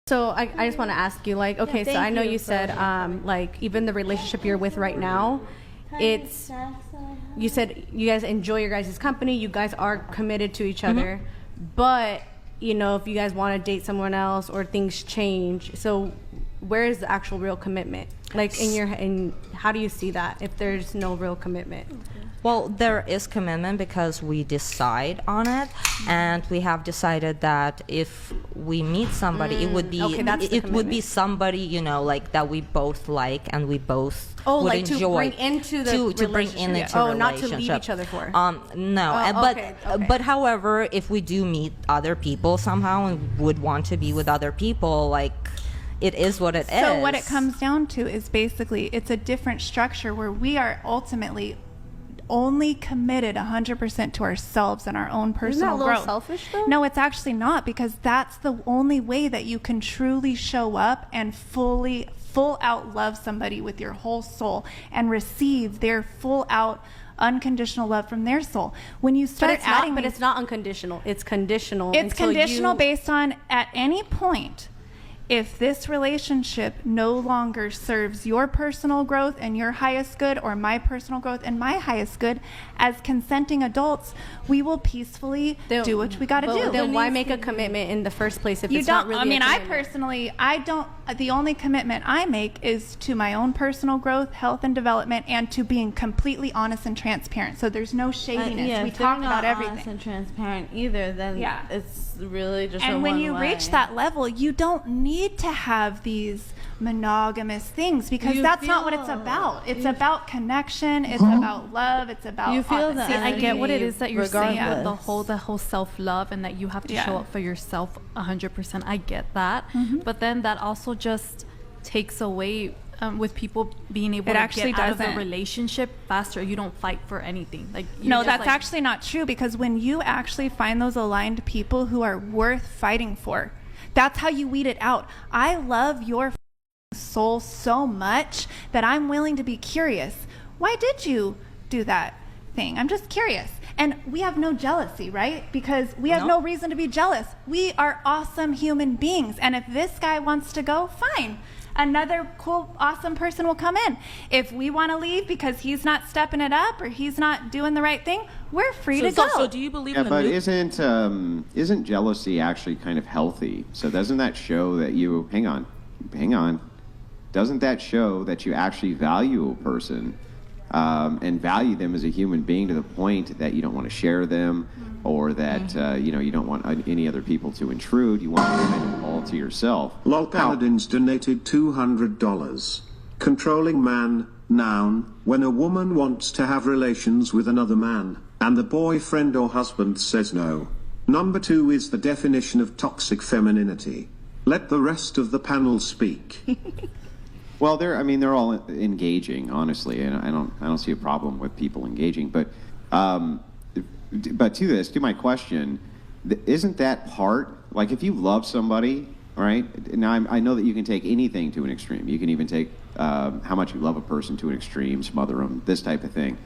So I just want to ask you, like, okay, so I know you said, like, even the relationship you're with right now, it's, you said you guys enjoy your guys' company, you guys are committed to each other, but, you know, if you guys want to date someone else or things change, so where is the actual real commitment? Like, in how do you see that if there's no real commitment? Well, there is commitment because we decide on it, and we have decided that if we meet somebody, it would be would be somebody, you know, like that we both like and we both would like enjoy to bring into the to bring in into oh, relationship. not to leave each other for. No, but however, if we do meet other people somehow and would want to be with other people, like, it is what it is. So what it comes down to is basically it's a different structure where we are ultimately only committed 100% to ourselves and our own personal Isn't that a little growth. selfish, though? No, it's actually not, because that's the only way that you can truly show up and full out love somebody with your whole soul and receive their full out unconditional love from their soul. When you start adding, but it's not unconditional. It's conditional. it's conditional based on at any point. If this relationship no longer serves your personal growth and your highest good, or my personal growth and my highest good, as consenting adults, we will peacefully do what we got to do. Then why make a commitment in the first place if You it's don't. not really I mean, a I commitment? personally, I don't. The only commitment I make is to my own personal growth, health, and development, and to being completely honest and transparent. So there's no shadiness. We talk about everything. Honest and transparent either, then it's really just. And when you reach that level, you don't need to have these monogamous things, because that's not what it's about. It's about connection. It's about love. It's about you feel that. See, I get what it is that you're saying, the regardless. whole self-love, and that you have to show up for yourself 100%. I get that, but then that also just takes away with people being able to get out of a relationship faster. You don't fight for anything. Like, no, that's actually not true, because when you actually find those aligned people who are worth fighting for, that's how you weed it out. I love your soul so much that I'm willing to be curious. Why did you do that thing? I'm just curious. And we have no jealousy, right? Because we have no reason to be jealous. We are awesome human beings. And if this guy wants to go, fine. Another cool, awesome person will come in. If we want to leave because he's not stepping it up or he's not doing the right thing, we're free to go. So do you believe in the isn't jealousy actually kind of healthy? So doesn't that show that you hang on. Doesn't that show that you actually value a person and value them as a human being to the point that you don't want to share them, or that you don't want any other people to intrude? You want to kind of all to yourself. Lol Paladins donated $200. Controlling man, noun, when a woman wants to have relations with another man, and the boyfriend or husband says no. Number 2 is the definition of toxic femininity. Let the rest of the panel speak. Well, they're all engaging, honestly, and I don't see a problem with people engaging. But to my question, isn't that part, like, if you love somebody, right? Now I know that you can take anything to an extreme. You can even take how much you love a person to an extreme, smother them, this type of thing.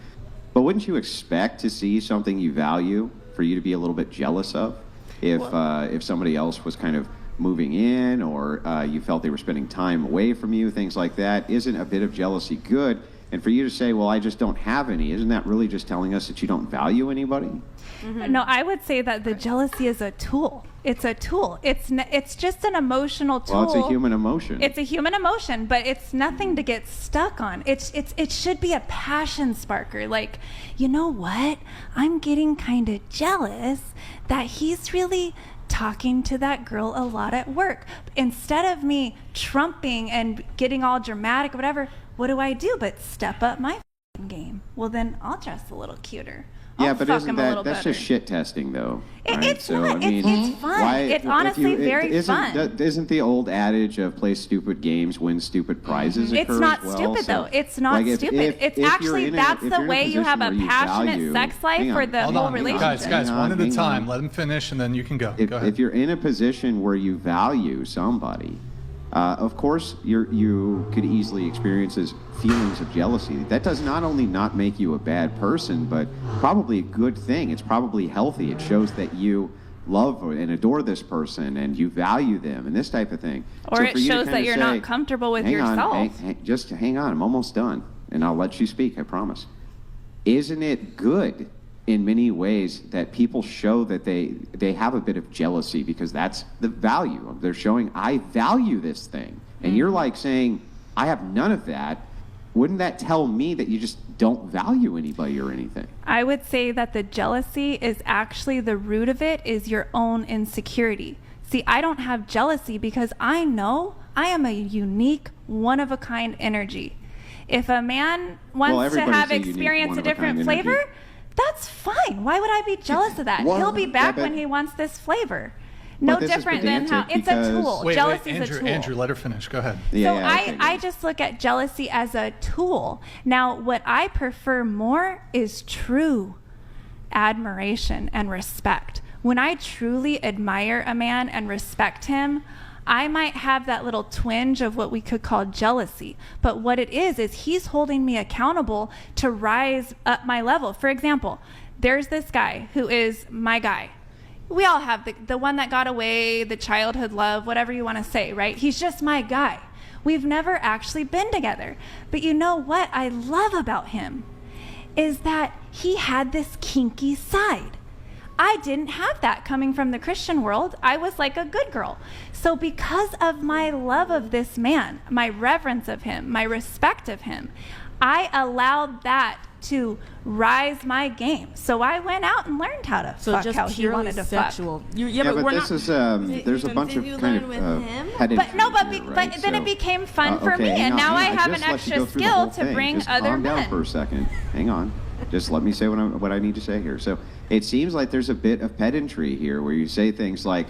But wouldn't you expect to see something you value for you to be a little bit jealous of, if somebody else was kind of moving in, or you felt they were spending time away from you, things like that? Isn't a bit of jealousy good? And for you to say, well, I just don't have any, isn't that really just telling us that you don't value anybody? No, I would say that the jealousy is a tool. It's a tool. It's just an emotional tool. Well, it's a human emotion. It's a human emotion, but it's nothing to get stuck on. It should be a passion sparker. Like, you know what? I'm getting kind of jealous that he's really talking to that girl a lot at work. Instead of me trumping and getting all dramatic or whatever, what do I do but step up my game? Well, then I'll dress a little cuter. Yeah, but isn't that's just shit testing, though? Right? It's not. It's fun. It's honestly very fun. Isn't the old adage of play stupid games, win stupid prizes? It's not stupid, though. It's not stupid. It's actually, that's the way you have a passionate sex life for the whole relationship. Guys, one at a time. Let him finish, and then you can go. Go ahead. If you're in a position where you value somebody, of course, you could easily experience as feelings of jealousy. That does not only not make you a bad person, but probably a good thing. It's probably healthy. It shows that you love and adore this person and you value them and this type of thing. Or so it shows that you're not comfortable with yourself. Just hang on, I'm almost done, and I'll let you speak, I promise. Isn't it good in many ways that people show that they have a bit of jealousy, because that's the value. They're showing, I value this thing. And you're like saying, I have none of that. Wouldn't that tell me that you just don't value anybody or anything? I would say that the jealousy is actually, the root of it is your own insecurity. See, I don't have jealousy because I know I am a unique, one-of-a-kind energy. If a man wants to have experience a different flavor, that's fine. Why would I be jealous of that? He'll be back when he wants this flavor. No different than how it's a tool. Jealousy is a tool. Andrew, let her finish. Go ahead. I just look at jealousy as a tool. Now, what I prefer more is true admiration and respect. When I truly admire a man and respect him, I might have that little twinge of what we could call jealousy. But what it is he's holding me accountable to rise up my level. For example, there's this guy who is my guy. We all have the one that got away, the childhood love, whatever you want to say, right? He's just my guy. We've never actually been together. But you know what I love about him is that he had this kinky side. I didn't have that coming from the Christian world. I was like a good girl. So because of my love of this man, my reverence of him, my respect of him, I allowed that to rise my game. So I went out and learned how to fuck how he wanted to sexual. fuck. But this is there's a bunch of kind of head but no, but, here, but right? then it became fun for me, okay, and now I have an just let you extra go through the skill whole to thing. bring Just other calm down men. for a second. Hang on. Just let me say what I need to say here. So it seems like there's a bit of pedantry here where you say things like,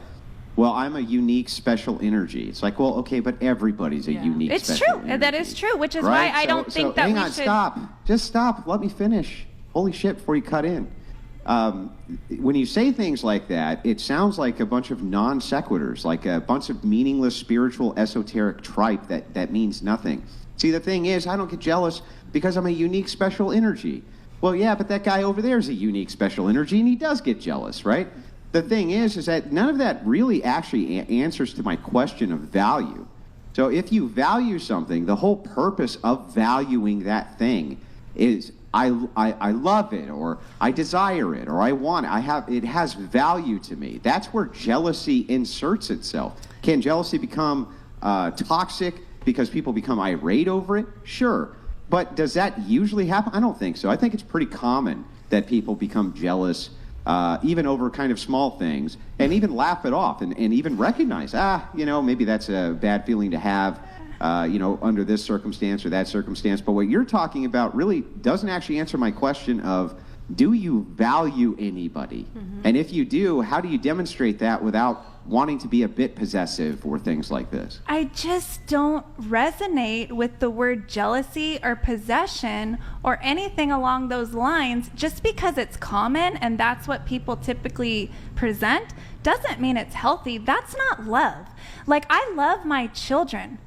well, I'm a unique special energy. It's like, well, okay, but everybody's a unique it's special true. energy. That is true, which is right? why I don't think that hang we on, should... Stop. Just stop. Let me finish. Holy shit, before you cut in. When you say things like that, it sounds like a bunch of non sequiturs, like a bunch of meaningless spiritual esoteric tripe that means nothing. See, the thing is, I don't get jealous because I'm a unique special energy. Well, yeah, but that guy over there is a unique special energy, and he does get jealous, right? The thing is that none of that really actually answers to my question of value. So if you value something, the whole purpose of valuing that thing is I love it, or I desire it, or I want it. It has value to me. That's where jealousy inserts itself. Can jealousy become toxic because people become irate over it? Sure. But does that usually happen? I don't think so. I think it's pretty common that people become jealous even over kind of small things, and even laugh it off and even recognize, maybe that's a bad feeling to have, under this circumstance or that circumstance. But what you're talking about really doesn't actually answer my question of, do you value anybody? Mm-hmm. And if you do, how do you demonstrate that without wanting to be a bit possessive or things like this? I just don't resonate with the word jealousy or possession or anything along those lines. Just because it's common and that's what people typically present doesn't mean it's healthy. That's not love. Like, I love my children.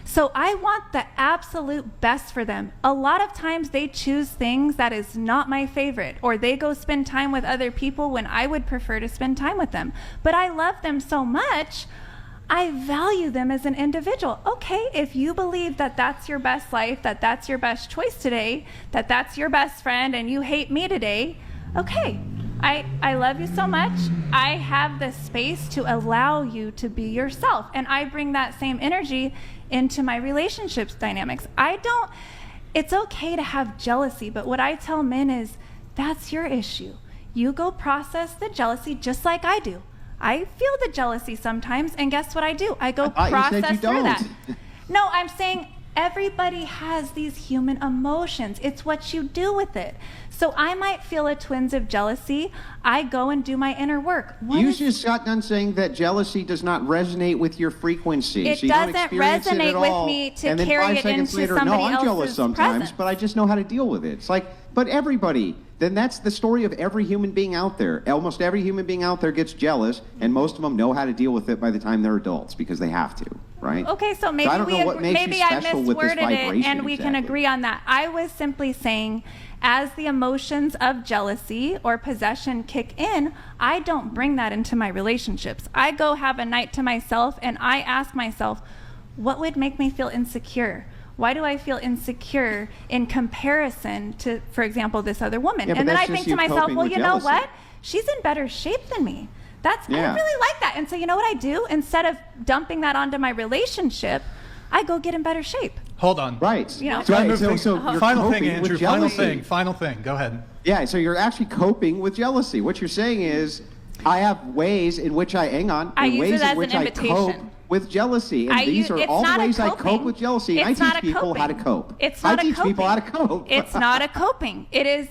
So I want the absolute best for them. A lot of times they choose things that is not my favorite, or they go spend time with other people when I would prefer to spend time with them. But I love them so much, I value them as an individual. Okay, if you believe that that's your best life, that that's your best choice today, that that's your best friend, and you hate me today, okay. I love you so much. I have the space to allow you to be yourself. And I bring that same energy into my relationships dynamics. It's okay to have jealousy, but what I tell men is, that's your issue. You go process the jealousy just like I do. I feel the jealousy sometimes, and guess what I do? I go process through that. No, I'm saying everybody has these human emotions. It's what you do with it. So I might feel a twinge of jealousy. I go and do my inner work. You just got done saying that jealousy does not resonate with your frequency. It so you don't doesn't experience resonate it at with all. me to and then carry 5 it seconds into later, somebody no, I'm jealous else's sometimes, presence. but I just know how to deal with it. It's like, but everybody then that's the story of every human being out there. Almost every human being out there gets jealous, and most of them know how to deal with it by the time they're adults because they have to, right? Okay, so maybe I don't know what makes maybe you I special with this misworded it, vibration and we can exactly. agree on that. I was simply saying, as the emotions of jealousy or possession kick in, I don't bring that into my relationships. I go have a night to myself, and I ask myself, what would make me feel insecure? Why do I feel insecure in comparison to, for example, this other woman? Yeah, and then I that's think just to you myself, coping well, with you know jealousy. what? She's in better shape than me. I Yeah. really like that. And so you know what I do? Instead of dumping that onto my relationship, I go get in better shape. Hold on. Right. You know? Right. So you're Final thing, coping with Andrew. Final jealousy. thing. Go ahead. Yeah, so you're actually coping with jealousy. What you're saying is, I have ways in which I I use ways it as in which an I cope invitation. with jealousy, and these are it's all the not a ways I cope coping. with jealousy. And It's I not teach a people how to coping. cope. It's not I a teach people how to coping. cope. It's not a coping. It is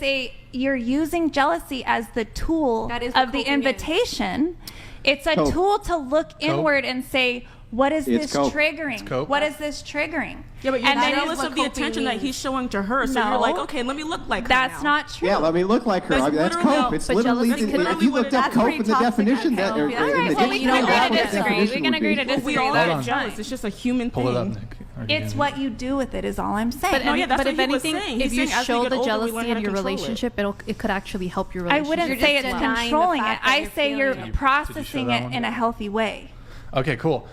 you're using jealousy as the tool That is what of the coping is. invitation. It's a Cope. tool to look inward and say, what is It's this cope. triggering? cope. What is this triggering? Yeah, but you're And then jealous what of the coping attention that means. he's showing to her. So No. you're like, okay, let me look like her That's now. not true. Yeah, let me look like her. That's I mean, that's literally- cope. It's but literally, jealousy could if you really looked up that's cope pretty in the toxic, definition, I that, feel. or Yeah. in All right, the well, we can dictionary, agree that's to what disagree. definition We can would agree be. to We all Hold are on. jealous. It's just a human Pull it up, thing. Nick. Are you It's gonna- what you do with it is all I'm saying. No, yeah, that's but what if he was anything, saying. if He's you saying as we show get the older, we jealousy learn how in to your control it. relationship, it could actually help your I relationship. wouldn't You're say just it's denying the controlling it. fact that I you're say you're feeling it. processing that it one? in a healthy way. Okay, cool.